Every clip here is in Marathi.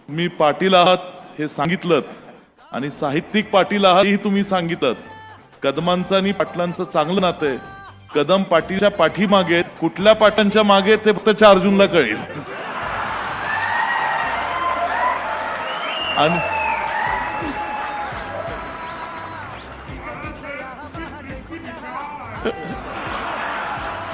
मी पाटील आहात हे सांगितलं आणि साहित्यिक पाटील आहात ही तुम्ही सांगितलं। कदमांचं आणि पाटलांचं चांगलं नातं आहे। कदम पाटीलच्या पाठीमागे, कुठल्या पाटांच्या मागे ते फक्त 4 जूनला कळेल। आणि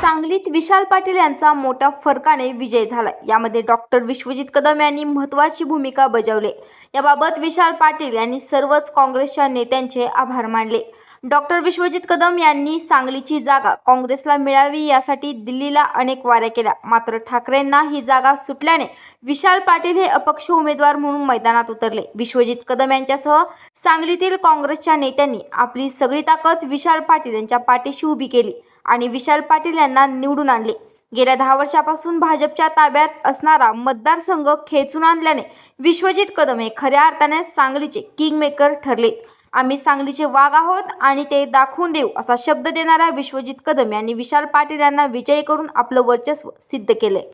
सांगलीत विशाल पाटील यांचा मोठ्या फरकाने विजय झाला। यामध्ये डॉक्टर विश्वजित कदम यांनी महत्त्वाची भूमिका बजावली। याबाबत विशाल पाटील यांनी सर्वच काँग्रेसच्या नेत्यांचे आभार मानले। डॉक्टर विश्वजित कदम यांनी सांगलीची जागा काँग्रेसला मिळावी यासाठी दिल्लीला अनेक वाऱ्या केल्या, मात्र ठाकरेंना ही जागा सुटल्याने विशाल पाटील हे अपक्ष उमेदवार म्हणून मैदानात उतरले। विश्वजित कदम यांच्यासह सांगलीतील काँग्रेसच्या नेत्यांनी आपली सगळी ताकद विशाल पाटील यांच्या पाठीशी उभी केली आणि विशाल पाटील यांना निवडून आणले। गेल्या 10 वर्षापासून भाजपच्या ताब्यात असणारा मतदारसंघ खेचून आणल्याने विश्वजित कदम हे खऱ्या अर्थाने सांगलीचे किंगमेकर ठरले। आम्ही सांगलीचे वाघ आहोत आणि ते दाखवून देऊ असा शब्द देणाऱ्या विश्वजित कदम यांनी विशाल पाटील यांना विजयी करून आपलं वर्चस्व सिद्ध केले।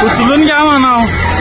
उचलून घ्या म्हणाव।